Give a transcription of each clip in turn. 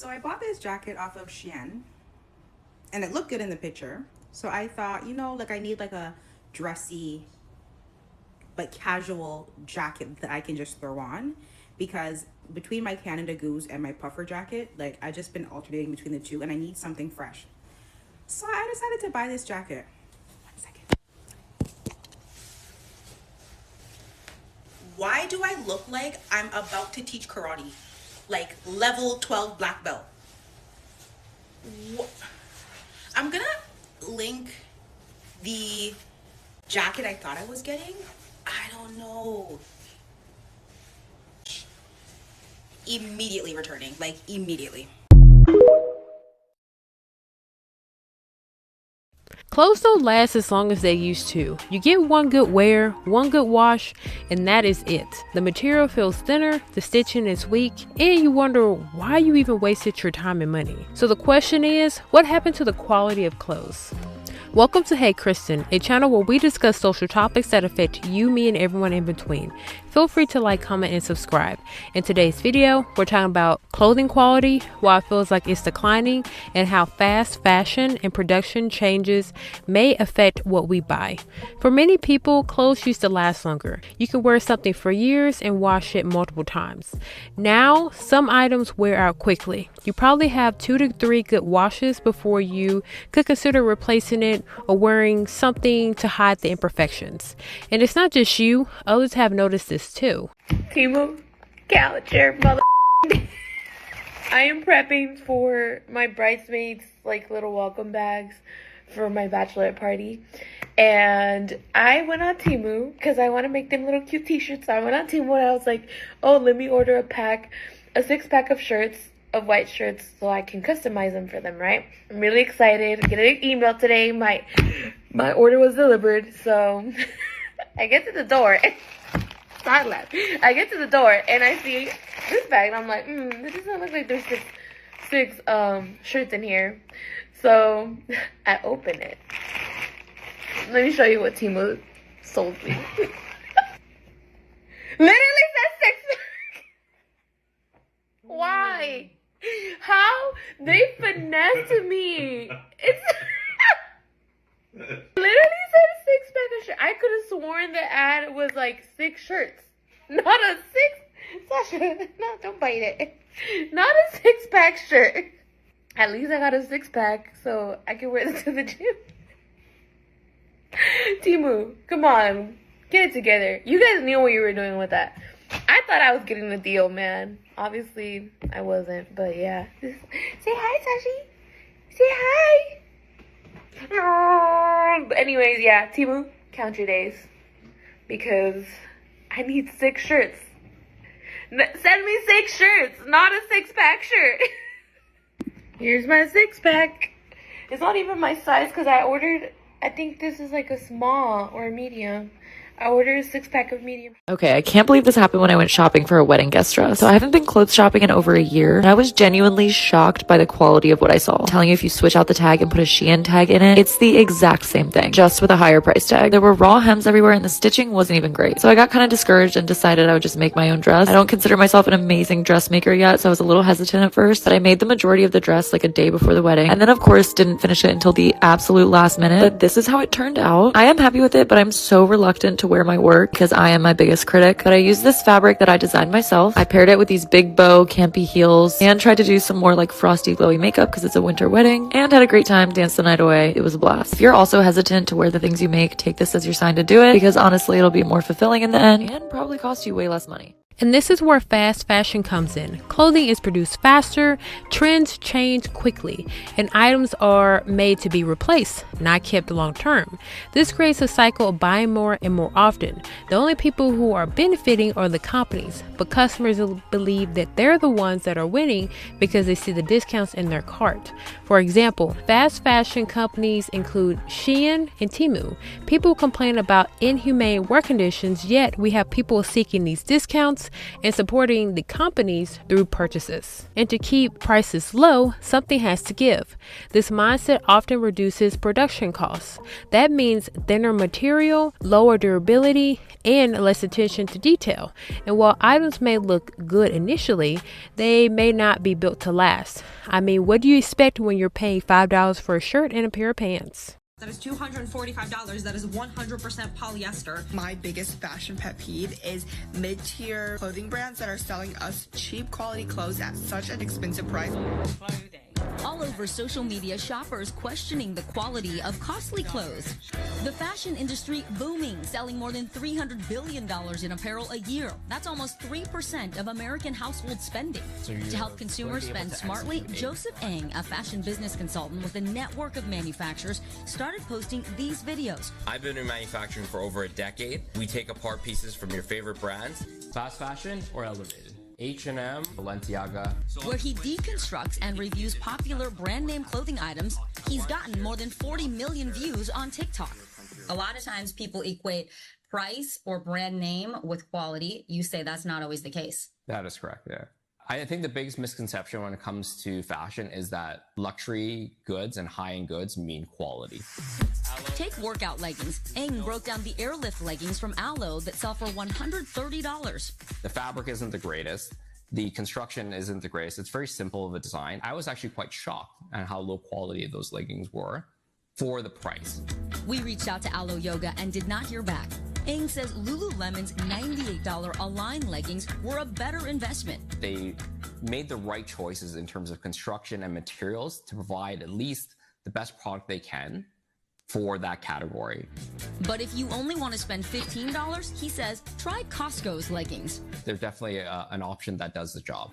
So I bought this jacket off of Shein and it looked good in the picture. So I thought, like I need like a dressy but casual jacket that I can just throw on because between my Canada Goose and my puffer jacket, like I just been alternating between the two and I need something fresh. So I decided to buy this jacket. One second. Why do I look like I'm about to teach karate? Like level 12 black belt. I'm gonna link the jacket I thought I was getting. I don't know. Immediately returning, like immediately. Clothes don't last as long as they used to. You get one good wear, one good wash, and that is it. The material feels thinner, the stitching is weak, and you wonder why you even wasted your time and money. So the question is, what happened to the quality of clothes? Welcome to Hey Kristen, a channel where we discuss social topics that affect you, me, and everyone in between. Feel free to like, comment, and subscribe. In today's video, we're talking about clothing quality, why it feels like it's declining, and how fast fashion and production changes may affect what we buy. For many people, clothes used to last longer. You could wear something for years and wash it multiple times. Now, some items wear out quickly. You probably have 2 to 3 good washes before you could consider replacing it or wearing something to hide the imperfections. And it's not just you, others have noticed this too. Timo Callicher, mother. I am prepping for my bridesmaids, like little welcome bags for my bachelorette party. And I went on Temu because I want to make them little cute t-shirts. So I went on Temu and I was like, oh, let me order a 6-pack of shirts, of white shirts, so I can customize them for them, right? I'm really excited. I'm getting an email today. My order was delivered, so I get to the door. I get to the door and I see this bag and I'm like, this doesn't look like there's six shirts in here. So I open it. Let me show you what Timo sold me. Literally says 6. Why? How? They finessed me. It's literally said 6-pack of shirts. I could have sworn the ad was like 6 shirts. Not a 6. Sasha, no, don't bite it. Not a 6-pack shirt. At least I got a 6-pack so I can wear this to the gym. Temu, come on. Get it together. You guys knew what you were doing with that. I thought I was getting the deal, man. Obviously, I wasn't, but yeah. Say hi, Sashi. Say hi. But anyways, yeah, Temu, count your days. Because I need 6 shirts. Send me 6 shirts, not a 6-pack shirt. Here's my 6-pack. It's not even my size because I ordered, I think this is like a small or a medium. I ordered a 6-pack of medium. Okay, I can't believe this happened when I went shopping for a wedding guest dress. So I haven't been clothes shopping in over a year, and I was genuinely shocked by the quality of what I saw. I'm telling you, if you switch out the tag and put a Shein tag in it, it's the exact same thing, just with a higher price tag. There were raw hems everywhere, and the stitching wasn't even great. So I got kind of discouraged and decided I would just make my own dress. I don't consider myself an amazing dressmaker yet, so I was a little hesitant at first, but I made the majority of the dress like a day before the wedding, and then of course didn't finish it until the absolute last minute. But this is how it turned out. I am happy with it, but I'm so reluctant to wear my work because I am my biggest critic. But I used this fabric that I designed myself. I paired it with these big bow campy heels and tried to do some more like frosty glowy makeup because it's a winter wedding, and had a great time, danced the night away. It was a blast. If you're also hesitant to wear the things you make, take this as your sign to do it, because honestly it'll be more fulfilling in the end and probably cost you way less money. And this is where fast fashion comes in. Clothing is produced faster, trends change quickly, and items are made to be replaced, not kept long term. This creates a cycle of buying more and more often. The only people who are benefiting are the companies, but customers believe that they're the ones that are winning because they see the discounts in their cart. For example, fast fashion companies include Shein and Temu. People complain about inhumane work conditions, yet we have people seeking these discounts brands and supporting the companies through purchases. And to keep prices low, something has to give. This mindset often reduces production costs. That means thinner material, lower durability, and less attention to detail. And while items may look good initially, they may not be built to last. I mean, what do you expect when you're paying $5 for a shirt and a pair of pants? That is $245. That is 100% polyester. My biggest fashion pet peeve is mid-tier clothing brands that are selling us cheap quality clothes at such an expensive price. All over social media, shoppers questioning the quality of costly clothes. The fashion industry booming, selling more than $300 billion in apparel a year. That's almost 3% of American household spending. To help consumers spend smartly, Joseph Ng, a fashion business consultant with a network of manufacturers, started posting these videos. I've been in manufacturing for over a decade. We take apart pieces from your favorite brands. Fast fashion or elevated? H&M, Balenciaga. Where he deconstructs and reviews popular brand name clothing items. He's gotten more than 40 million views on TikTok. A lot of times people equate price or brand name with quality. You say that's not always the case. That is correct, yeah. I think the biggest misconception when it comes to fashion is that luxury goods and high-end goods mean quality. Take workout leggings. Ng broke down the airlift leggings from Alo that sell for $130. The fabric isn't the greatest. The construction isn't the greatest. It's very simple of a design. I was actually quite shocked at how low quality those leggings were for the price. We reached out to Alo Yoga and did not hear back. Ng says Lululemon's $98 Align leggings were a better investment. They made the right choices in terms of construction and materials to provide at least the best product they can for that category. But if you only want to spend $15, he says, try Costco's leggings. They're definitely an option that does the job.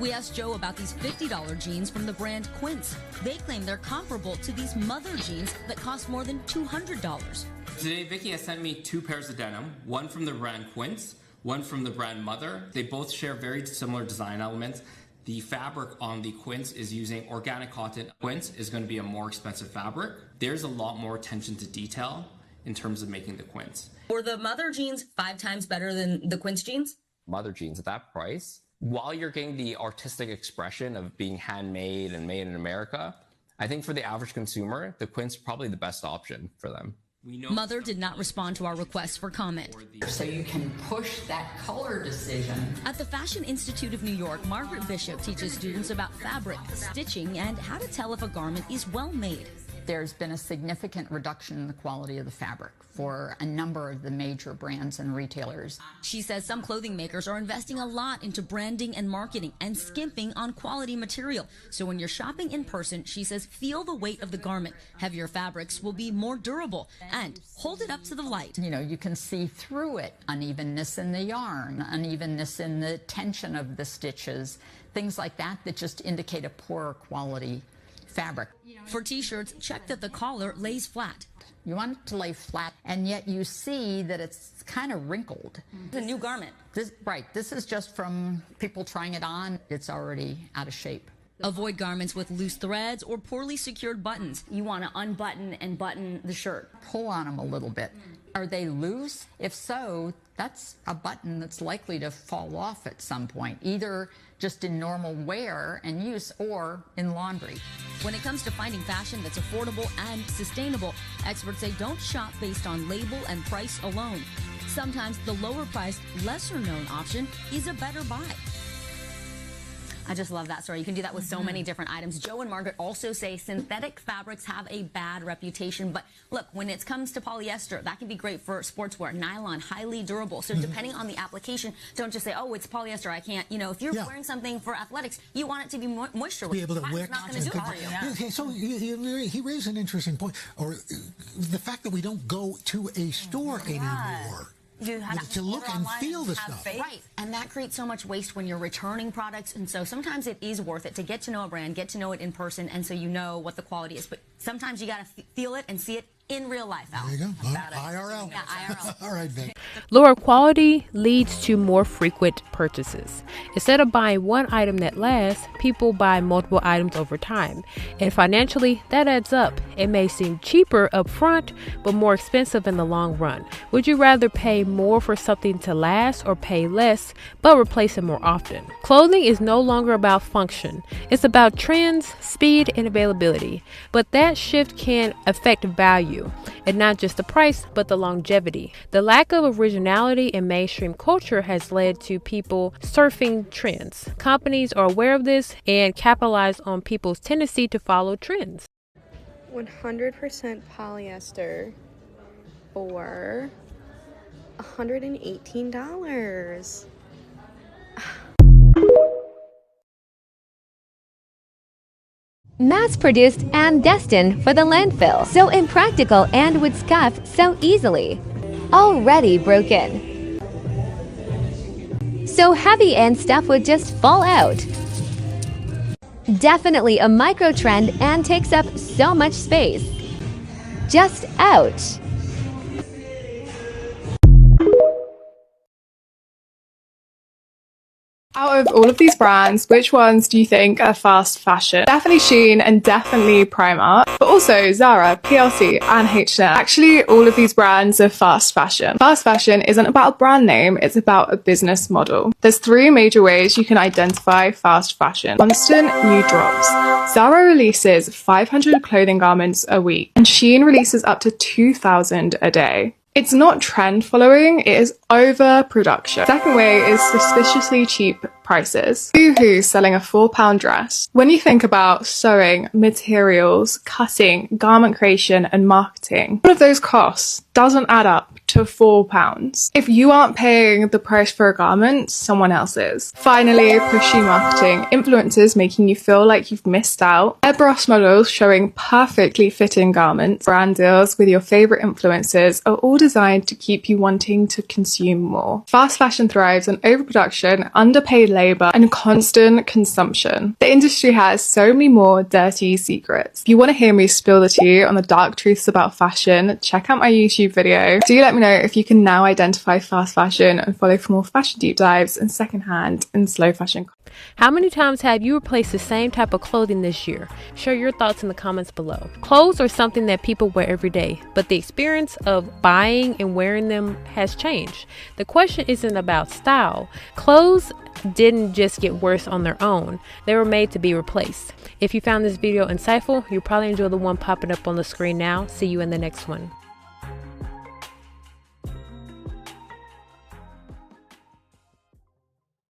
We asked Joe about these $50 jeans from the brand Quince. They claim they're comparable to these Mother jeans that cost more than $200. Today, Vicky has sent me 2 pairs of denim, one from the brand Quince, one from the brand Mother. They both share very similar design elements. The fabric on the Quince is using organic cotton. Quince is going to be a more expensive fabric. There's a lot more attention to detail in terms of making the Quince. Were the Mother jeans 5 times better than the Quince jeans? Mother jeans at that price, while you're getting the artistic expression of being handmade and made in America, I think for the average consumer, the Quince is probably the best option for them. Mother did not respond to our request for comment. So you can push that color decision. At the Fashion Institute of New York, Margaret Bishop teaches students about fabric, stitching, and how to tell if a garment is well made. There's been a significant reduction in the quality of the fabric for a number of the major brands and retailers. She says some clothing makers are investing a lot into branding and marketing and skimping on quality material. So when you're shopping in person, she says, feel the weight of the garment. Heavier fabrics will be more durable and hold it up to the light. You know, you can see through it, unevenness in the yarn, unevenness in the tension of the stitches, things like that that just indicate a poorer quality fabric. For t-shirts, check that the collar lays flat. You want it to lay flat, and yet you see that it's kind of wrinkled. It's a new garment. This is just from people trying it on. It's already out of shape. Avoid garments with loose threads or poorly secured buttons. You want to unbutton and button the shirt. Pull on them a little bit. Are they loose? If so, that's a button that's likely to fall off at some point, either just in normal wear and use or in laundry. When it comes to finding fashion that's affordable and sustainable, experts say don't shop based on label and price alone. Sometimes the lower priced, lesser known option is a better buy. I just love that story. You can do that with so many different items. Joe and Margaret also say synthetic fabrics have a bad reputation. But look, when it comes to polyester, that can be great for sportswear. Nylon, highly durable. So depending on the application, don't just say, oh, it's polyester. I can't, you know, if you're wearing something for athletics, you want it to be moisture. Be able to wear. It's not going to do it for you. Okay, so he raised an interesting point, or the fact that we don't go to a store anymore. You have to look and feel the stuff. Right, and that creates so much waste when you're returning products, and so sometimes it is worth it to get to know a brand, get to know it in person, and so you know what the quality is. But sometimes you got to feel it and see it in real life, Al. There you go. IRL. Yeah, IRL. All right, Vic. Lower quality leads to more frequent purchases. Instead of buying one item that lasts, people buy multiple items over time. And financially, that adds up. It may seem cheaper up front, but more expensive in the long run. Would you rather pay more for something to last or pay less, but replace it more often? Clothing is no longer about function. It's about trends, speed, and availability. But that shift can affect value. And not just the price, but the longevity. The lack of originality in mainstream culture has led to people surfing trends. Companies are aware of this and capitalize on people's tendency to follow trends. 100% polyester for $118. Mass-produced and destined for the landfill. So impractical and would scuff so easily. Already broken. So heavy and stuff would just fall out. Definitely a micro trend and takes up so much space. Just ouch. Out of all of these brands, which ones do you think are fast fashion? Definitely Shein and definitely Primark, but also Zara, PLC and H&M. Actually, all of these brands are fast fashion. Fast fashion isn't about a brand name, it's about a business model. There's 3 major ways you can identify fast fashion. Constant new drops. Zara releases 500 clothing garments a week, and Shein releases up to 2,000 a day. It's not trend following, it is overproduction. Second way is suspiciously cheap prices. Boohoo selling a £4 dress. When you think about sewing, materials, cutting, garment creation and marketing, all of those costs doesn't add up to £4. If you aren't paying the price for a garment, someone else is. Finally, pushy marketing. Influencers making you feel like you've missed out. Airbrush models showing perfectly fitting garments. Brand deals with your favorite influencers are all designed to keep you wanting to consume more. Fast fashion thrives on overproduction, underpaid labor, and constant consumption. The industry has so many more dirty secrets. If you want to hear me spill the tea on the dark truths about fashion, check out my YouTube video. Do let me know if you can now identify fast fashion and follow for more fashion deep dives and secondhand and slow fashion. How many times have you replaced the same type of clothing this year? Share your thoughts in the comments below. Clothes are something that people wear every day, but the experience of buying and wearing them has changed. The question isn't about style. Clothes didn't just get worse on their own. They were made to be replaced. If you found this video insightful, you'll probably enjoy the one popping up on the screen now. See you in the next one.